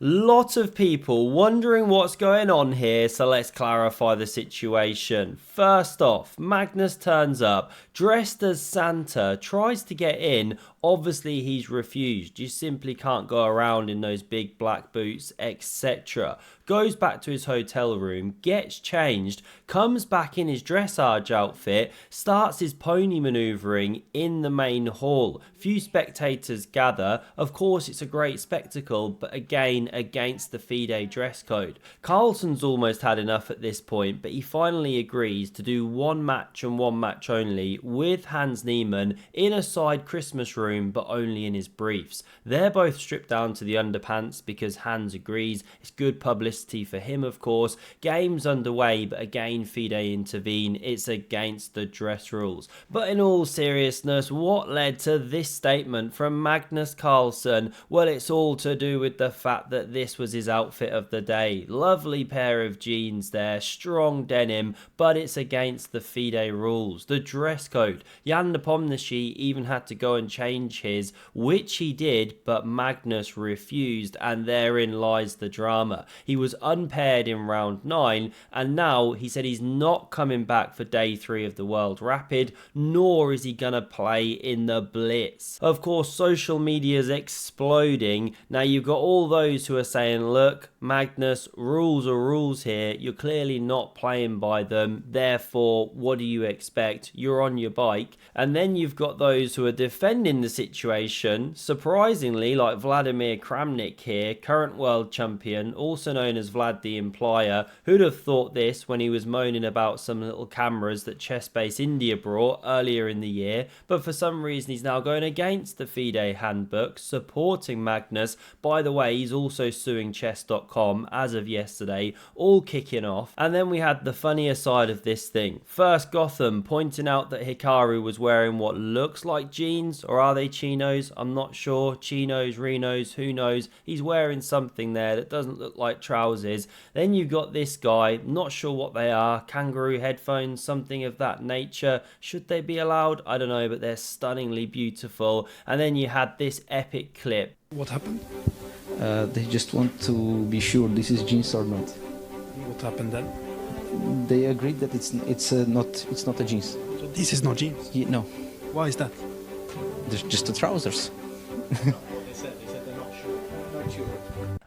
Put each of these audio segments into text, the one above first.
Lot of people wondering what's going on here, so let's clarify the situation. First off, Magnus turns up, dressed as Santa, tries to get in. Obviously, he's refused. You simply can't go around in those big black boots, etc. Goes back to his hotel room, gets changed, comes back in his dressage outfit, starts his pony maneuvering in the main hall. Few spectators gather. Of course, it's a great spectacle, but again, against the FIDE dress code. Carlsen's almost had enough at this point, but he finally agrees to do one match and one match only with Hans Niemann in a side Christmas room, but only in his briefs. They're both stripped down to the underpants because Hans agrees. It's good publicity for him, of course. Game's underway, but again, FIDE intervene. It's against the dress rules. But in all seriousness, what led to this statement from Magnus Carlsen? Well, it's all to do with the fact that this was his outfit of the day. Lovely pair of jeans there, strong denim, but it's against the FIDE rules, the dress code. Jan Nepomniachtchi even had to go and change his, which he did, but Magnus refused, and therein lies the drama. He was unpaired in round 9, and now he said he's not coming back for day 3 of the World Rapid, nor is he gonna play in the Blitz. Of course, social media's exploding. Now you've got all those who are saying, look, Magnus, rules are rules here. You're clearly not playing by them. Therefore, what do you expect? You're on your bike. And then you've got those who are defending the situation, surprisingly, like Vladimir Kramnik here, current world champion, also known as Vlad the Implier. Who'd have thought this when he was moaning about some little cameras that Chess-Base India brought earlier in the year? But for some reason, he's now going against the FIDE handbook, supporting Magnus. By the way, he's also suing chess.com as of yesterday, all kicking off. And then we had the funnier side of this thing. First, Gotham pointing out that Hikaru was wearing what looks like jeans, or are they chinos? I'm not sure. Chinos, Renos, who knows? He's wearing something there that doesn't look like trousers. Then you've got this guy, not sure what they are, kangaroo headphones, something of that nature. Should they be allowed? I don't know, but they're stunningly beautiful. And then you had this epic clip. What happened? They just want to be sure this is jeans or not. What happened then? They agreed that it's not a jeans. So this is not jeans? Yeah, no. Why is that? There's just the trousers. They said they're not sure. Not sure.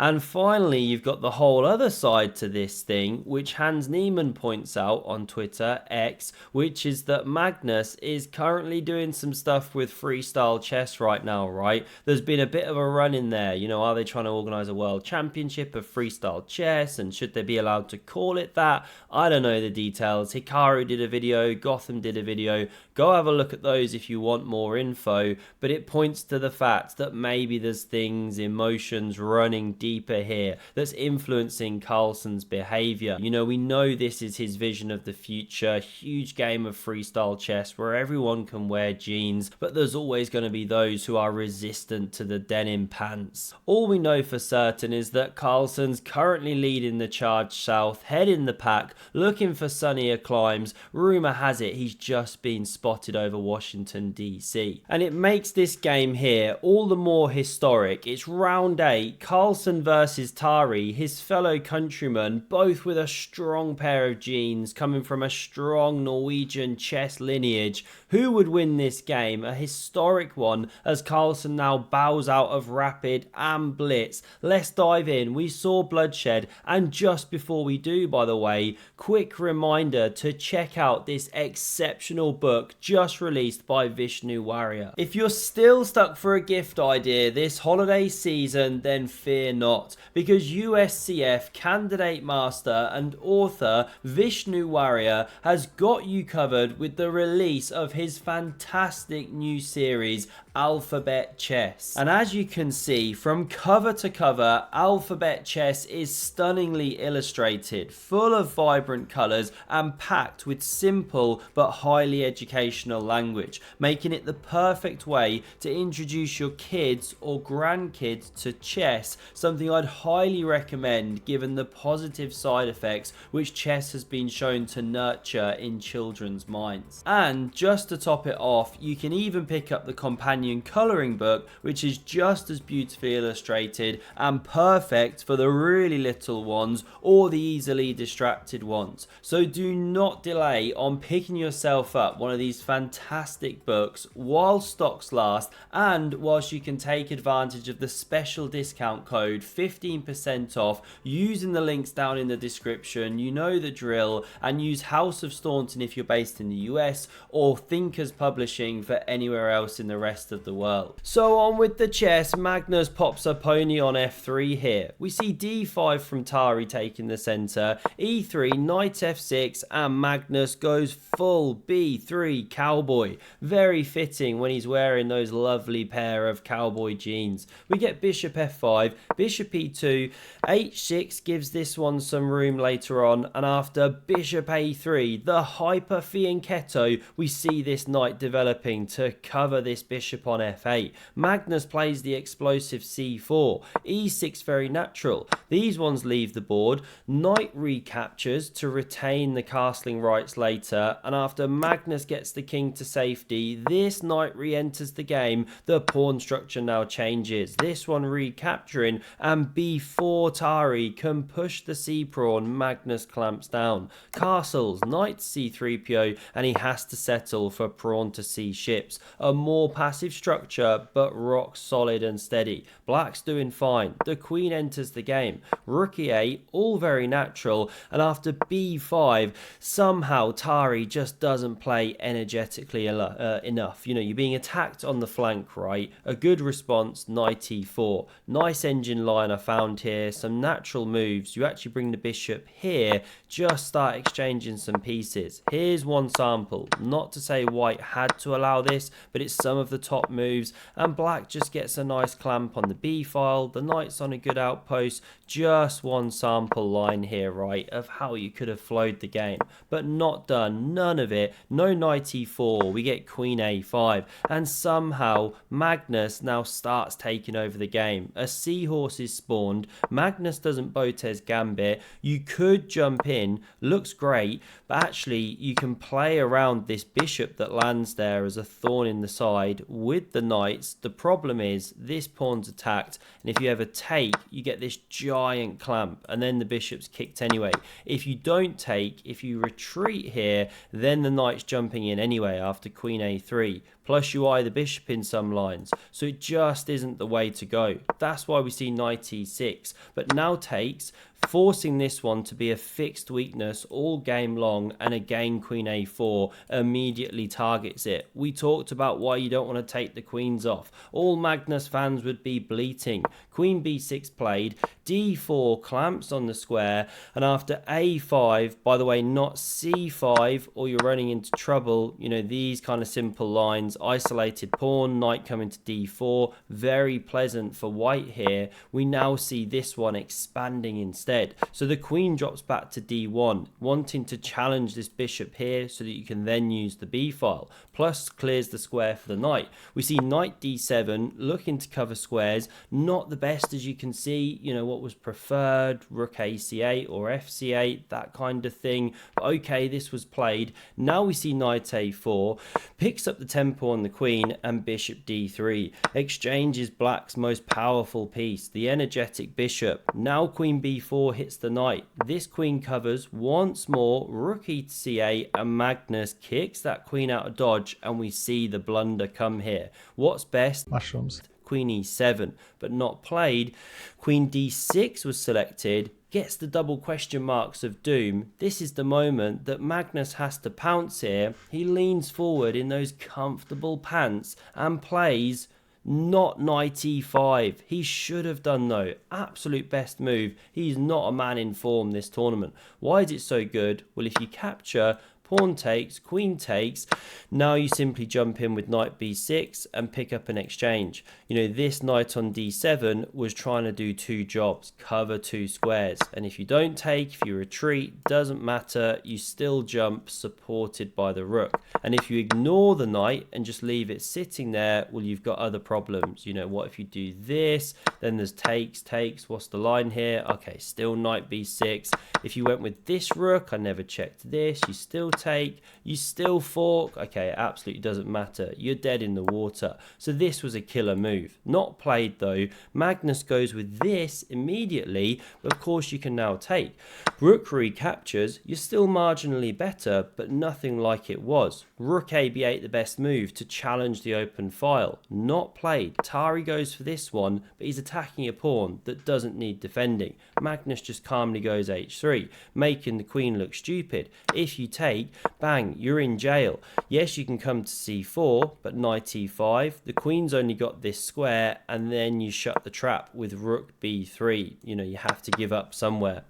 And finally, you've got the whole other side to this thing, which Hans Niemann points out on Twitter, X, which is that Magnus is currently doing some stuff with Freestyle chess right now, right? There's been a bit of a run in there. You know, are they trying to organize a world championship of Freestyle chess? And should they be allowed to call it that? I don't know the details. Hikaru did a video, Gotham did a video. Go have a look at those if you want more info. But it points to the fact that maybe there's things, emotions running deeper here that's influencing Carlsen's behavior. You know, we know this is his vision of the future, huge game of freestyle chess where everyone can wear jeans, but there's always going to be those who are resistant to the denim pants. All we know for certain is that Carlsen's currently leading the charge south, head in the pack, looking for sunnier climes. Rumor has it he's just been spotted over Washington DC. And it makes this game here all the more historic. It's round 8, Carlsen versus Tari, his fellow countrymen, both with a strong pair of genes coming from a strong Norwegian chess lineage. Who would win this game? A historic one as Carlsen now bows out of Rapid and Blitz. Let's dive in. We saw bloodshed, and just before we do, by the way, quick reminder to check out this exceptional book just released by Vishnu Warrior. If you're still stuck for a gift idea this holiday season, then fear not, because USCF candidate master and author Vishnu Warrior has got you covered with the release of his fantastic new series Alphabet Chess. And as you can see from cover to cover, Alphabet Chess is stunningly illustrated, full of vibrant colours and packed with simple but highly educational language, making it the perfect way to introduce your kids or grandkids to chess, something I'd highly recommend given the positive side effects which chess has been shown to nurture in children's minds. And just to top it off, you can even pick up the companion companion colouring book, which is just as beautifully illustrated and perfect for the really little ones or the easily distracted ones. So do not delay on picking yourself up one of these fantastic books while stocks last, and whilst you can take advantage of the special discount code 15% off using the links down in the description. You know the drill, and use House of Staunton if you're based in the US, or Thinkers Publishing for anywhere else in the rest of the world. So on with the chess. Magnus pops a pony on f3 here. We see d5 from Tari taking the center, e3, knight f6, and Magnus goes full b3 cowboy. Very fitting when he's wearing those lovely pair of cowboy jeans. We get bishop f5, bishop e2, h6 gives this one some room later on, and after bishop a3, the hyper fianchetto, we see this knight developing to cover this bishop on f8. Magnus plays the explosive c4, e6 very natural. These ones leave the board, knight recaptures to retain the castling rights later, and after Magnus gets the king to safety, this knight re-enters the game. The pawn structure now changes, this one recapturing, and b4 Tari can push the c-pawn. Magnus clamps down, castles, knight c3po, and he has to settle for pawn to c ships. A more passive structure, but rock solid and steady. Black's doing fine, the queen enters the game, rook e8, all very natural, and after b5, somehow Tari just doesn't play energetically enough. You know, you're being attacked on the flank, right? A good response, knight e4. Nice engine line I found here, some natural moves. You actually bring the bishop here, just start exchanging some pieces. Here's one sample, not to say white had to allow this, but it's some of the top moves, and black just gets a nice clamp on the b file. The knight's on a good outpost. Just one sample line here, right, of how you could have flowed the game, but not done, none of it. No knight e4, we get queen a5, and somehow Magnus now starts taking over the game. A seahorse is spawned, Magnus doesn't Botez gambit. You could jump in, looks great, but actually you can play around this bishop that lands there as a thorn in the side with the knights. The problem is this pawn's attacked, and if you ever take, you get this giant clamp, and then the bishop's kicked anyway. If you don't take, if you retreat here, then the knight's jumping in anyway after queen a3. Plus you eye the bishop in some lines, so it just isn't the way to go. That's why we see knight e6, but now takes, forcing this one to be a fixed weakness all game long, and again queen a4 immediately targets it. We talked about why you don't want to take the queens off. All Magnus fans would be bleating. Queen b6 played, d4 clamps on the square, and after a5, by the way, not c5 or you're running into trouble. You know, these kind of simple lines, isolated pawn, knight coming to d4, very pleasant for white here. We now see this one expanding instead. So the queen drops back to d1, wanting to challenge this bishop here so that you can then use the b file, plus clears the square for the knight. We see knight d7 looking to cover squares, not the best as you can see. You know, what was preferred, rook ac8 or fc8, that kind of thing. But okay, this was played. Now we see knight a4, picks up the tempo on the queen, and bishop d3 exchanges black's most powerful piece, the energetic bishop. Now queen b4 hits the knight, this queen covers once more, rook e to c8, and Magnus kicks that queen out of dodge, and we see the blunder come here. What's best? Mushrooms. Queen e7, but not played. Queen d6 was selected, gets the double question marks of doom. This is the moment that Magnus has to pounce here. He leans forward in those comfortable pants and plays not knight e5. He should have done though. Absolute best move. He's not a man in form this tournament. Why is it so good? Well, if you capture, pawn takes, queen takes, now you simply jump in with knight b6 and pick up an exchange. You know, this knight on d7 was trying to do two jobs, cover two squares, and if you don't take, if you retreat, doesn't matter, you still jump supported by the rook. And if you ignore the knight and just leave it sitting there, well, you've got other problems. You know, what if you do this? Then there's takes, what's the line here? Okay, still knight b6. If you went with this rook, I never checked this, you still take, you still fork. Okay, it absolutely doesn't matter. You're dead in the water. So this was a killer move. Not played though. Magnus goes with this immediately, but of course you can now take. Rook recaptures, you're still marginally better, but nothing like it was. Rook AB8 the best move to challenge the open file. Not played. Tari goes for this one, but he's attacking a pawn that doesn't need defending. Magnus just calmly goes h3, making the queen look stupid. If you take, bang, you're in jail. Yes, you can come to c4, but knight e5. The queen's only got this square, and then you shut the trap with rook b3. You know, you have to give up somewhere.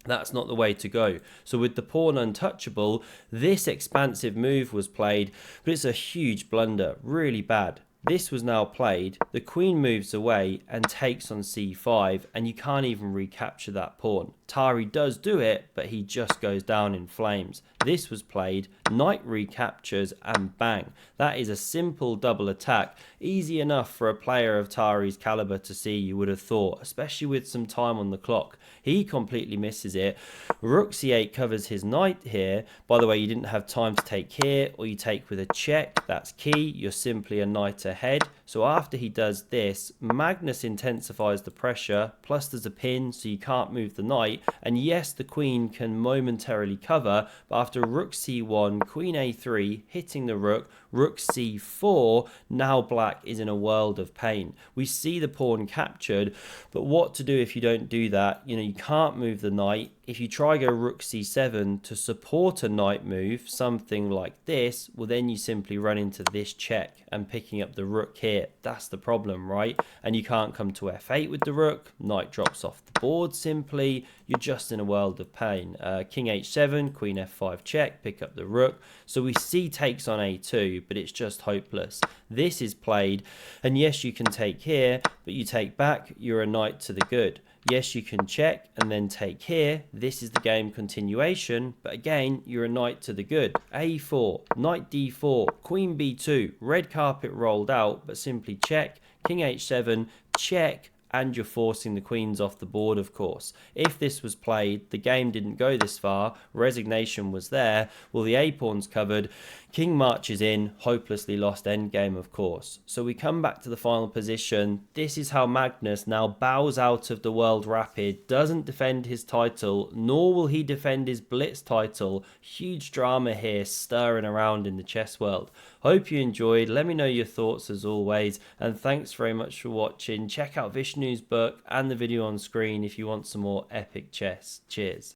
That's not the way to go. So with the pawn untouchable, this expansive move was played, but it's a huge blunder, really bad. This was now played, the queen moves away and takes on c5, and you can't even recapture that pawn. Tari does do it, but he just goes down in flames. This was played, knight recaptures, and bang. That is a simple double attack. Easy enough for a player of Tari's caliber to see, you would have thought, especially with some time on the clock. He completely misses it. Rook c8 covers his knight here. By the way, you didn't have time to take here, or you take with a check. That's key. You're simply a knight ahead. So after he does this, Magnus intensifies the pressure, plus there's a pin, so you can't move the knight. And yes, the queen can momentarily cover, but after rook c1, queen a3, hitting the rook, rook c4, now black is in a world of pain. We see the pawn captured, but what to do if you don't do that? You know, you can't move the knight. If you try go rook c7 to support a knight move, something like this, well then you simply run into this check and picking up the rook here. That's the problem, right? And you can't come to f8 with the rook. Knight drops off the board simply. You're just in a world of pain. King h7, queen f5 check, pick up the rook. So we see takes on a2, but it's just hopeless. This is played, and yes, you can take here, but you take back, you're a knight to the good. Yes, you can check and then take here. This is the game continuation, but again, you're a knight to the good. a4, knight d4, queen b2, red carpet rolled out, but simply check, king h7, check, and you're forcing the queens off the board, of course. If this was played, the game didn't go this far, resignation was there, well, the a-pawn's covered, king marches in, hopelessly lost endgame, of course. So we come back to the final position. This is how Magnus now bows out of the World Rapid, doesn't defend his title, nor will he defend his Blitz title. Huge drama here stirring around in the chess world. Hope you enjoyed. Let me know your thoughts as always, and thanks very much for watching. Check out Vishnu's book and the video on screen if you want some more epic chess. Cheers.